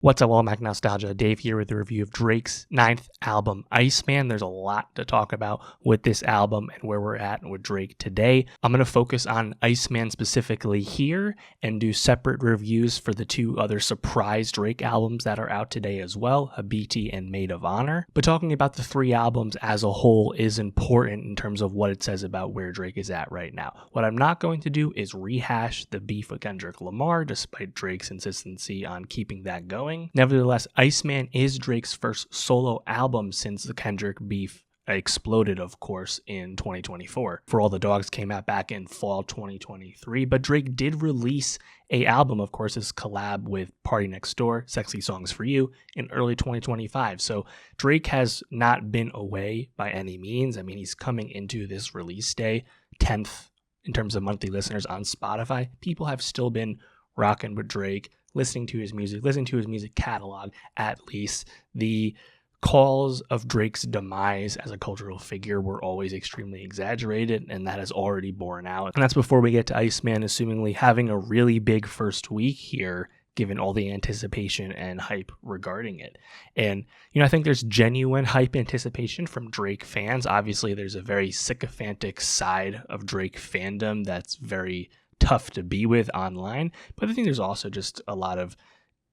What's up, Mac Nostalgia? Dave here with a review of Drake's ninth album, Iceman. There's a lot to talk about with this album and where we're at with Drake today. I'm going to focus on Iceman specifically here and do separate reviews for the two other surprise Drake albums that are out today as well, Habiti and Maid of Honor. But talking about the three albums as a whole is important in terms of what it says about where Drake is at right now. What I'm not going to do is rehash the beef with Kendrick Lamar, despite Drake's insistency on keeping that going. Nevertheless, Iceman is Drake's first solo album since the Kendrick beef exploded, of course, in 2024. For All the Dogs came out back in fall 2023, but Drake did release a album, of course, his collab with Party Next Door, Sexy Songs for You, in early 2025. So Drake has not been away by any means. I mean, he's coming into this release day, 10th in terms of monthly listeners on Spotify. People have still been rocking with Drake, listening to his music catalog. At least the calls of Drake's demise as a cultural figure were always extremely exaggerated, and that has already borne out. And that's before we get to Iceman assumingly having a really big first week here, given all the anticipation and hype regarding it. And, I think there's genuine hype anticipation from Drake fans. Obviously, there's a very sycophantic side of Drake fandom that's very tough to be with online, but I think there's also just a lot of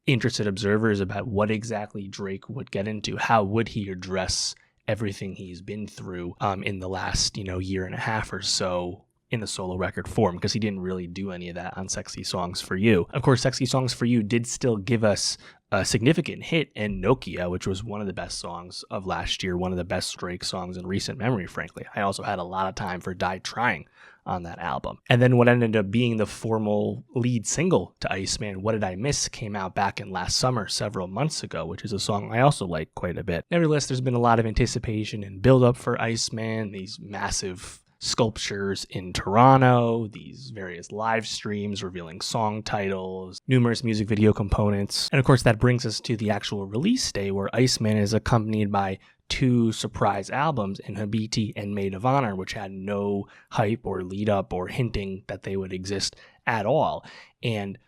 interested observers about what exactly Drake would get into. How would he address everything he's been through in the last year and a half or so in the solo record form, because he didn't really do any of that on Sexy Songs for You. Of course, Sexy Songs for You did still give us a significant hit in Nokia, which was one of the best songs of last year, one of the best Drake songs in recent memory, frankly. I also had a lot of time for Die Trying on that album. And then what ended up being the formal lead single to Iceman, What Did I Miss, came out back in last summer, several months ago, which is a song I also like quite a bit. Nevertheless, there's been a lot of anticipation and build-up for Iceman, these massive sculptures in Toronto, these various live streams revealing song titles, numerous music video components. And of course, that brings us to the actual release day, where Iceman is accompanied by two surprise albums in Habiti and Maid of Honor, which had no hype or lead up or hinting that they would exist at all. And,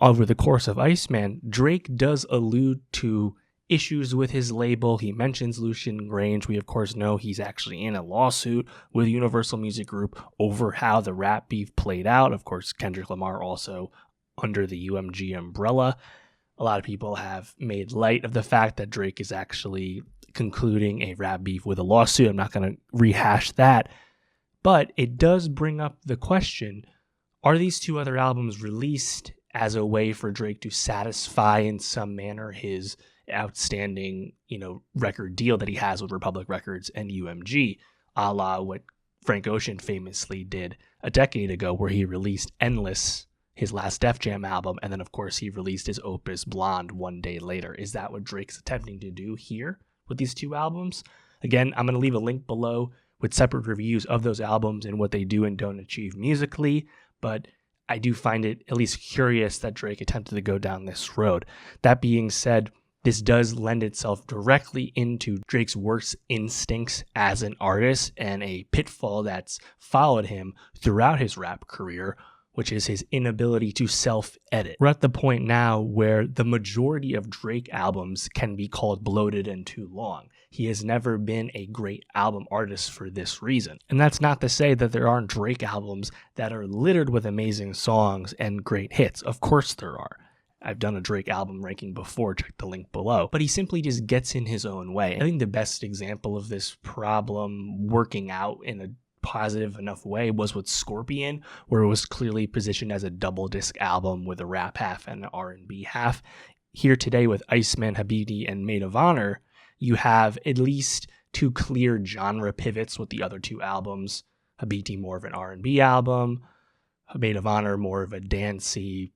over the course of Iceman, Drake does allude to issues with his label. He mentions Lucian Grange. We, of course, know he's actually in a lawsuit with Universal Music Group over how the rap beef played out. Of course, Kendrick Lamar also under the UMG umbrella. A lot of people have made light of the fact that Drake is actually concluding a rap beef with a lawsuit. I'm not going to rehash that, but it does bring up the question, are these two other albums released as a way for Drake to satisfy in some manner his outstanding, record deal that he has with Republic Records and UMG, a la what Frank Ocean famously did a decade ago, where he released Endless, his last Def Jam album, and then of course he released his opus Blonde one day later. Is that what Drake's attempting to do here with these two albums? Again, I'm going to leave a link below with separate reviews of those albums and what they do and don't achieve musically, but I do find it at least curious that Drake attempted to go down this road. That being said, this does lend itself directly into Drake's worst instincts as an artist and a pitfall that's followed him throughout his rap career, which is his inability to self-edit. We're at the point now where the majority of Drake albums can be called bloated and too long. He has never been a great album artist for this reason. And that's not to say that there aren't Drake albums that are littered with amazing songs and great hits. Of course there are. I've done a Drake album ranking before, check the link below. But he simply just gets in his own way. I think the best example of this problem working out in a positive enough way was with Scorpion, where it was clearly positioned as a double disc album with a rap half and an R&B half. Here today with Iceman, Habiti, and Maid of Honor, you have at least two clear genre pivots with the other two albums. Habiti more of an R&B album, Maid of Honor more of a dancey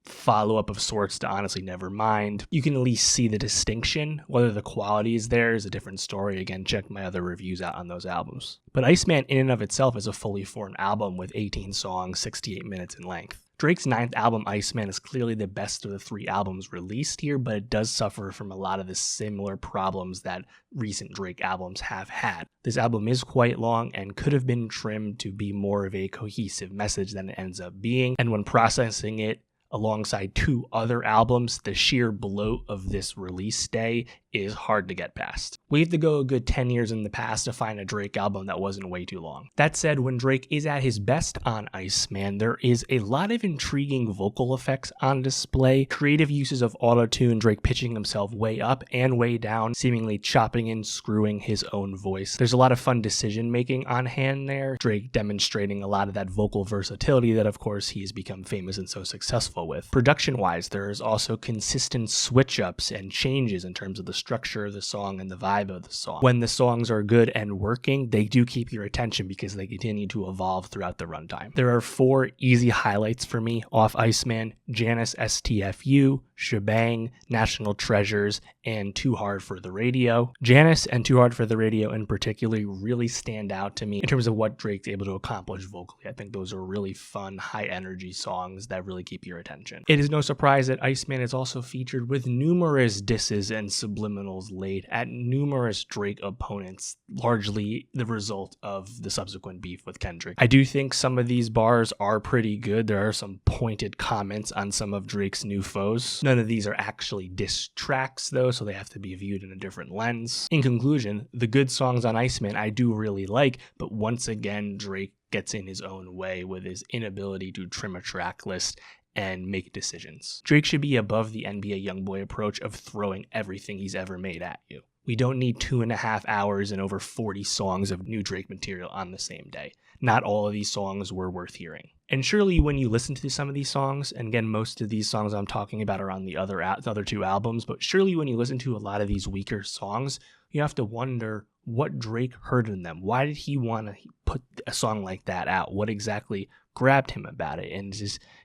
follow-up of sorts to Honestly Nevermind. You can at least see the distinction. Whether the quality is there is a different story. Again, check my other reviews out on those albums. But Iceman in and of itself is a fully formed album with 18 songs, 68 minutes in length. Drake's ninth album, Iceman, is clearly the best of the three albums released here, but it does suffer from a lot of the similar problems that recent Drake albums have had. This album is quite long and could have been trimmed to be more of a cohesive message than it ends up being, and when processing it, alongside 2 other albums, the sheer bloat of this release day is hard to get past. We have to go a good 10 years in the past to find a Drake album that wasn't way too long. That said, when Drake is at his best on Iceman, there is a lot of intriguing vocal effects on display, creative uses of auto-tune, Drake pitching himself way up and way down, seemingly chopping and screwing his own voice. There's a lot of fun decision making on hand there, Drake demonstrating a lot of that vocal versatility that of course he's become famous and so successful with. Production-wise, there is also consistent switch-ups and changes in terms of the structure of the song and the vibe of the song. When the songs are good and working, they do keep your attention because they continue to evolve throughout the runtime. There are 4 easy highlights for me off Iceman: Janice STFU, Shebang, National Treasures, and Too Hard for the Radio. Janice and Too Hard for the Radio in particular really stand out to me in terms of what Drake's able to accomplish vocally. I think those are really fun, high energy songs that really keep your attention. It is no surprise that Iceman is also featured with numerous disses and subliminals laid at numerous Drake opponents, largely the result of the subsequent beef with Kendrick. I do think some of these bars are pretty good. There are some pointed comments on some of Drake's new foes. None of these are actually diss tracks though, so they have to be viewed in a different lens. In conclusion, the good songs on Iceman I do really like, but once again, Drake gets in his own way with his inability to trim a track list and make decisions. Drake should be above the NBA YoungBoy approach of throwing everything he's ever made at you. We don't need 2.5 hours and over 40 songs of new Drake material on the same day. Not all of these songs were worth hearing. And surely when you listen to some of these songs, and again, most of these songs I'm talking about are on the other 2 albums, but surely when you listen to a lot of these weaker songs, you have to wonder what Drake heard in them. Why did he want to put a song like that out? What exactly grabbed him about it? And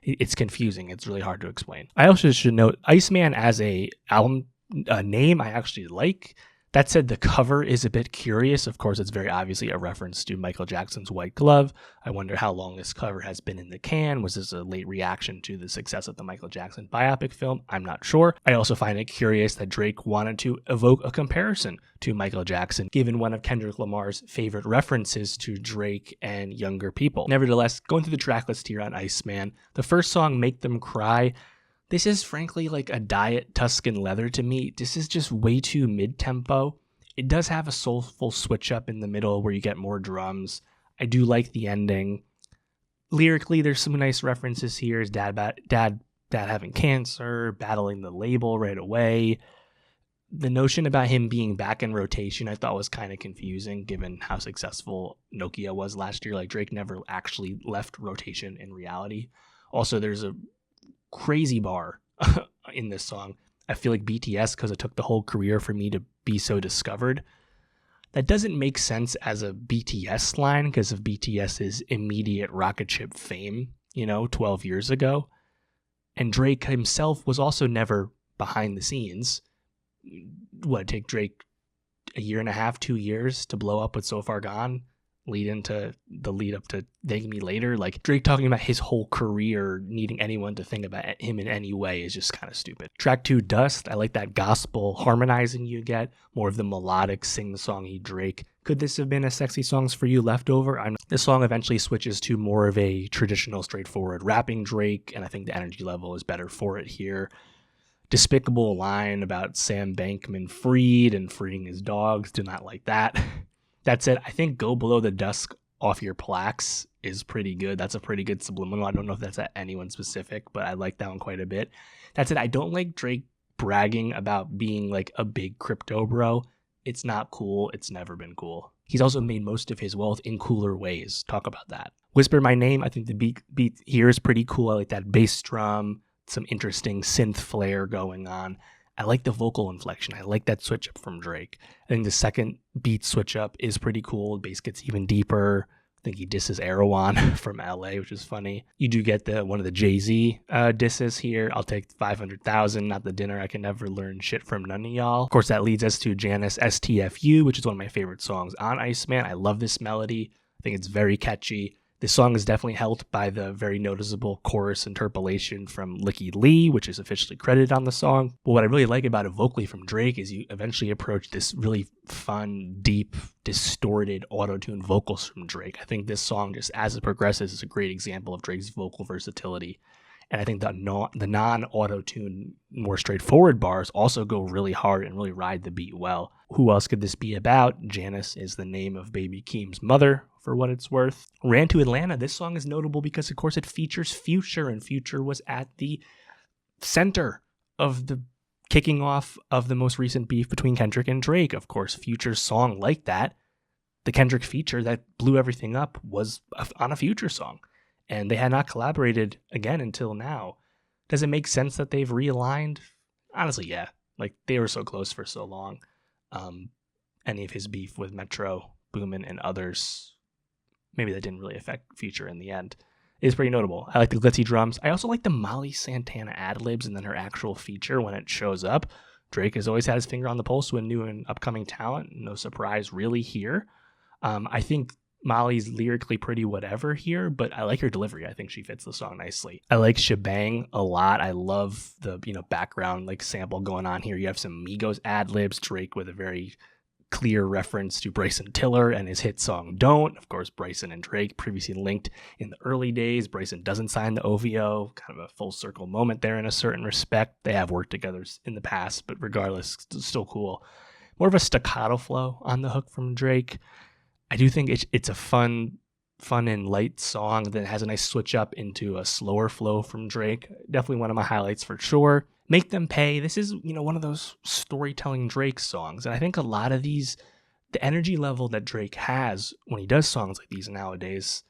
it's confusing. It's really hard to explain. I also should note, Iceman as a album name I actually like. That said, the cover is a bit curious. Of course, it's very obviously a reference to Michael Jackson's White Glove. I wonder how long this cover has been in the can. Was this a late reaction to the success of the Michael Jackson biopic film? I'm not sure. I also find it curious that Drake wanted to evoke a comparison to Michael Jackson, given one of Kendrick Lamar's favorite references to Drake and younger people. Nevertheless, going through the track list here on Iceman, the first song, Make Them Cry, this is frankly like a Diet Tuscan Leather to me. This is just way too mid-tempo. It does have a soulful switch up in the middle where you get more drums. I do like the ending. Lyrically, there's some nice references here. His dad having cancer, battling the label right away. The notion about him being back in rotation I thought was kind of confusing given how successful Nokia was last year. Like Drake never actually left rotation in reality. Also, there's a crazy bar in this song. I feel like BTS, because it took the whole career for me to be so discovered. That doesn't make sense as a BTS line because of BTS's immediate rocket ship fame, 12 years ago. And Drake himself was also never behind the scenes. What, it take Drake a year and a half, 2 years to blow up with So Far Gone? Lead into the lead up to Thank Me Later. Like Drake talking about his whole career needing anyone to think about him in any way is just kind of stupid. Track 2, Dust. I like that gospel harmonizing you get, more of the melodic sing-songy Drake. Could this have been a Sexy Songs for You leftover? This song eventually switches to more of a traditional, straightforward rapping Drake, and I think the energy level is better for it here. Despicable line about Sam Bankman Fried and freeing his dogs. Do not like that. That said, I think Go Below the Dusk Off Your Plaques is pretty good. That's a pretty good subliminal. I don't know if that's at anyone specific, but I like that one quite a bit. That said, I don't like Drake bragging about being like a big crypto bro. It's not cool. It's never been cool. He's also made most of his wealth in cooler ways. Talk about that. Whisper My Name. I think the beat here is pretty cool. I like that bass drum, some interesting synth flair going on. I like the vocal inflection. I like that switch up from Drake. I think the second beat switch up is pretty cool. The bass gets even deeper. I think he disses Erewhon from LA, which is funny. You do get one of the Jay-Z disses here. I'll take 500,000, not the dinner. I can never learn shit from none of y'all. Of course, that leads us to Janice STFU, which is one of my favorite songs on Iceman. I love this melody. I think it's very catchy. This song is definitely helped by the very noticeable chorus interpolation from Licky Lee, which is officially credited on the song. But what I really like about it vocally from Drake is you eventually approach this really fun, deep, distorted auto-tune vocals from Drake. I think this song, just as it progresses, is a great example of Drake's vocal versatility And I think the non-auto-tune, more straightforward bars also go really hard and really ride the beat well. Who else could this be about? Janice is the name of Baby Keem's mother, for what it's worth. Ran to Atlanta. This song is notable because, of course, it features Future, and Future was at the center of the kicking off of the most recent beef between Kendrick and Drake. Of course, Future's song like that, the Kendrick feature that blew everything up, was on a Future song. And they had not collaborated again until now. Does it make sense that they've realigned? Honestly, yeah. Like, they were so close for so long. Any of his beef with Metro, Boomin, and others, maybe that didn't really affect Future in the end. It's pretty notable. I like the glitzy drums. I also like the Molly Santana ad-libs and then her actual feature when it shows up. Drake has always had his finger on the pulse with new and upcoming talent. No surprise really here. I think Molly's lyrically pretty whatever here, but I like her delivery. I think she fits the song nicely. I like Shebang a lot. I love the background like sample going on here. You have some Migos ad-libs, Drake with a very clear reference to Bryson Tiller and his hit song Don't. Of course, Bryson and Drake previously linked in the early days. Bryson doesn't sign the OVO, kind of a full circle moment there in a certain respect. They have worked together in the past, but regardless, still cool. More of a staccato flow on the hook from Drake. I do think it's a fun and light song that has a nice switch up into a slower flow from Drake. Definitely one of my highlights for sure. Make Them Pay. This is, one of those storytelling Drake songs. And I think a lot of these, the energy level that Drake has when he does songs like these nowadays,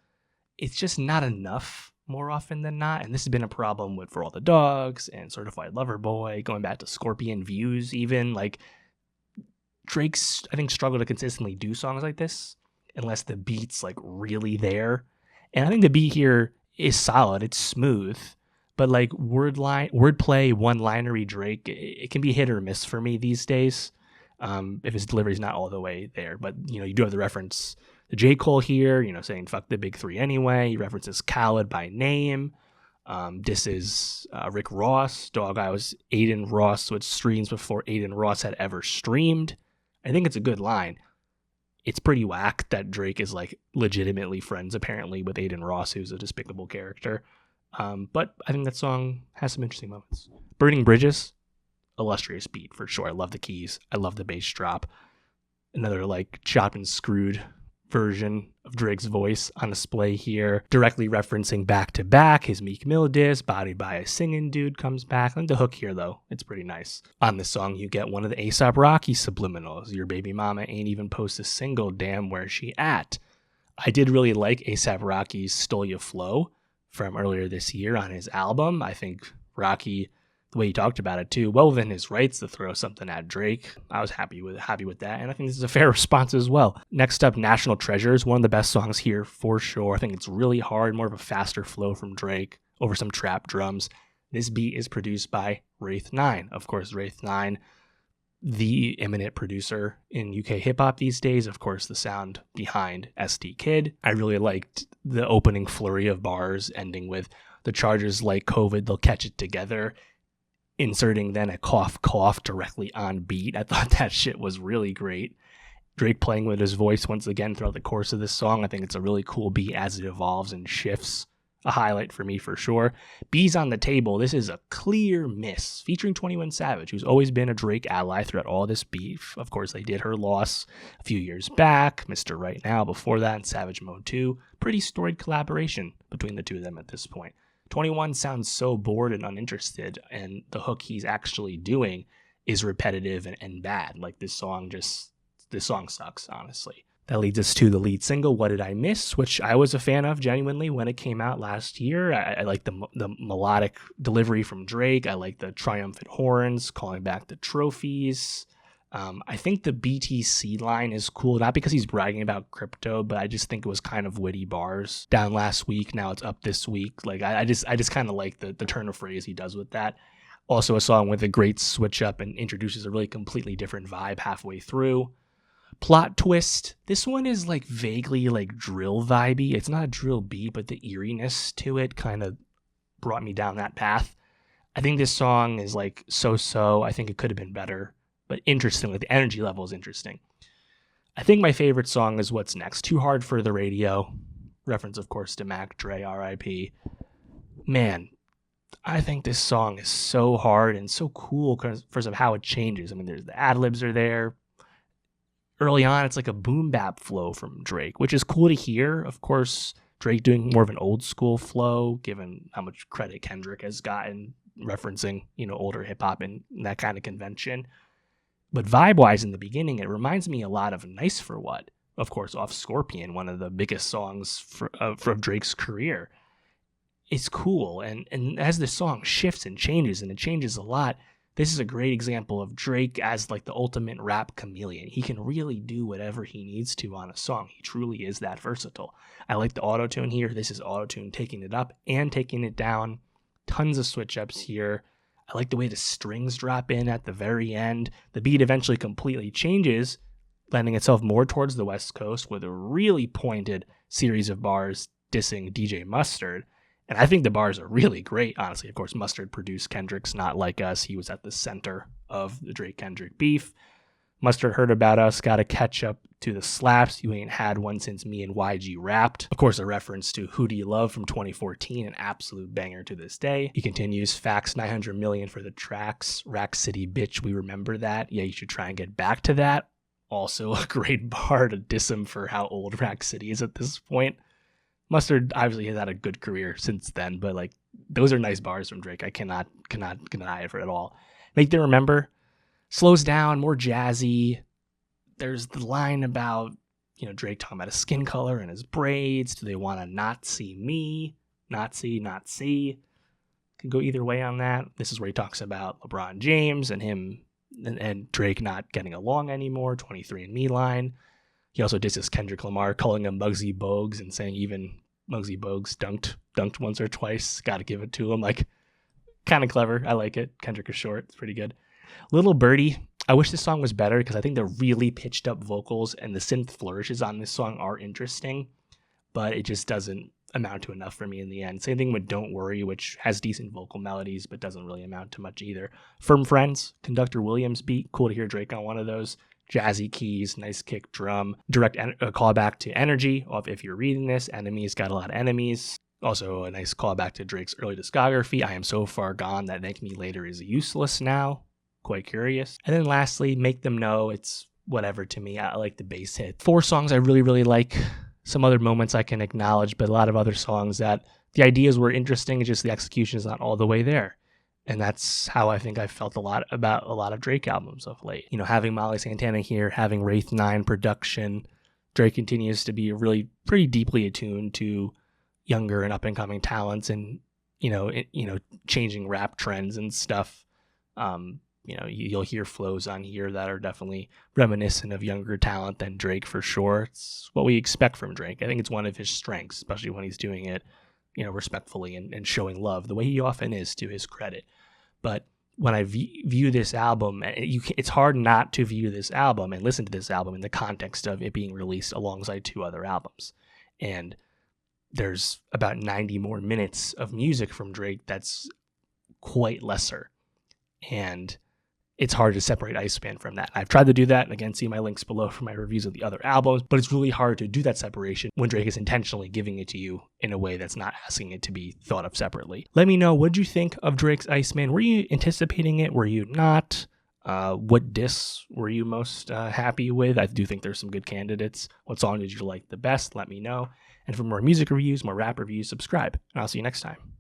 it's just not enough more often than not. And this has been a problem with For All the Dogs and Certified Lover Boy, going back to Scorpion Views even. Like, Drake's, I think, struggled to consistently do songs like this unless the beat's like really there. And I think the beat here is solid. It's smooth. But like wordplay, one-linery Drake, it can be hit or miss for me these days if his delivery's not all the way there. But, you do have the reference to J. Cole here, saying fuck the big three anyway. He references Khaled by name. This is Rick Ross. Dog, I was Aiden Ross with streams before Aiden Ross had ever streamed. I think it's a good line. It's pretty whack that Drake is like legitimately friends apparently with Aiden Ross, who's a despicable character. But I think that song has some interesting moments. Burning Bridges, illustrious beat for sure. I love the keys. I love the bass drop. Another like chopped and screwed version of Drake's voice on display here, directly referencing Back to Back, his Meek Mill diss, Bodied by a Singing Dude comes back. I think the hook here, though, it's pretty nice. On this song, you get one of the A$AP Rocky subliminals. Your baby mama ain't even post a single, damn, where's she at? I did really like A$AP Rocky's Stole Ya Flow from earlier this year on his album. I think Rocky, the way he talked about it too, well within his rights to throw something at Drake. I was happy with that, and I think this is a fair response as well. Next up, National Treasures, one of the best songs here for sure. I think it's really hard, more of a faster flow from Drake over some trap drums. This beat is produced by Wraith 9. Of course, Wraith 9, the eminent producer in UK hip-hop these days, of course, the sound behind ST Kid. I really liked the opening flurry of bars ending with the Chargers like COVID, they'll catch it together, inserting then a cough cough directly on beat. I thought that shit was really great. Drake playing with his voice once again throughout the course of this song. I think it's a really cool beat as it evolves and shifts. A highlight for me for sure. Bees on the Table. This is a clear miss, featuring 21 Savage, who's always been a Drake ally throughout all this beef. Of course, they did her loss a few years back, Mr. Right Now before that, and Savage Mode 2. Pretty storied collaboration between the two of them at this point. 21 sounds so bored and uninterested, and the hook he's actually doing is repetitive and bad. Like, this song sucks, honestly. That leads us to the lead single, What Did I Miss?, which I was a fan of genuinely when it came out last year. I like the melodic delivery from Drake. I like the triumphant horns, calling back the trophies. I think the BTC line is cool, not because he's bragging about crypto, but I just think it was kind of witty bars. Down last week, now it's up this week. Like, I just kind of like the turn of phrase he does with that. Also a song with a great switch up and introduces a really completely different vibe halfway through. Plot twist. This one is like vaguely like drill vibey. It's not a drill beat, but the eeriness to it kind of brought me down that path. I think this song is like so-so. I think it could have been better, but interestingly, the energy level is interesting. I think my favorite song is What's Next. Too Hard for the Radio. Reference, of course, to Mac Dre, R.I.P. Man, I think this song is so hard and so cool because of how it changes. I mean, there's the ad libs are there. Early on, it's like a boom bap flow from Drake, which is cool to hear. Of course, Drake doing more of an old school flow, given how much credit Kendrick has gotten referencing, older hip hop and that kind of convention. But vibe wise, in the beginning, it reminds me a lot of Nice for What, of course, off Scorpion, one of the biggest songs from Drake's career. It's cool. And as the song shifts and changes, and it changes a lot, this is a great example of Drake as like the ultimate rap chameleon. He can really do whatever he needs to on a song. He truly is that versatile. I like the auto-tune here. This is auto-tune taking it up and taking it down. Tons of switch ups here. I like the way the strings drop in at the very end. The beat eventually completely changes, lending itself more towards the West Coast with a really pointed series of bars dissing DJ Mustard. And I think the bars are really great, honestly. Of course, Mustard produced Kendrick's Not Like Us. He was at the center of the Drake-Kendrick beef. Mustard heard about us, got to catch up to the slaps. You ain't had one since me and YG rapped. Of course, a reference to Who Do You Love from 2014, an absolute banger to this day. He continues, facts 900 million for the tracks. Rack City, bitch, we remember that. Yeah, you should try and get back to that. Also a great bar to diss him for how old Rack City is at this point. Mustard obviously has had a good career since then, but like those are nice bars from Drake. I cannot deny it for at all. Make them remember. Slows down, more jazzy. There's the line about, Drake talking about his skin color and his braids. Do they want to not see me? Not see. Could go either way on that. This is where he talks about LeBron James and him and Drake not getting along anymore. 23andMe line. He also disses Kendrick Lamar, calling him Muggsy Bogues and saying even Muggsy Bogues dunked once or twice. Got to give it to him. Like, kind of clever. I like it. Kendrick is short. It's pretty good. Little Birdie. I wish this song was better because I think the really pitched up vocals and the synth flourishes on this song are interesting, but it just doesn't amount to enough for me in the end. Same thing with Don't Worry, which has decent vocal melodies, but doesn't really amount to much either. Firm Friends, Conductor Williams beat. Cool to hear Drake on one of those. Jazzy keys, nice kick drum. Direct callback to Energy off If You're Reading This. Enemies got a lot of enemies. Also a nice callback to Drake's early discography. I Am So Far Gone That Thank Me Later Is Useless Now. Quite curious. And then lastly, Make Them Know. It's whatever to me. I like the bass hit. 4 songs I really, really like. Some other moments I can acknowledge, but a lot of other songs that the ideas were interesting, it's just the execution is not all the way there. And that's how I think I felt a lot about a lot of Drake albums of late. Having Molly Santana here, having Wraith 9 production, Drake continues to be really pretty deeply attuned to younger and up-and-coming talents and, changing rap trends and stuff. You'll hear flows on here that are definitely reminiscent of younger talent than Drake for sure. It's what we expect from Drake. I think it's one of his strengths, especially when he's doing it, respectfully and showing love the way he often is, to his credit. But when I view this album, it's hard not to view this album and listen to this album in the context of it being released alongside 2 other albums. And there's about 90 more minutes of music from Drake that's quite lesser. And it's hard to separate Iceman from that. I've tried to do that, and again, see my links below for my reviews of the other albums, but it's really hard to do that separation when Drake is intentionally giving it to you in a way that's not asking it to be thought of separately. Let me know, what'd you think of Drake's Iceman? Were you anticipating it? Were you not? What diss were you most happy with? I do think there's some good candidates. What song did you like the best? Let me know. And for more music reviews, more rap reviews, subscribe, and I'll see you next time.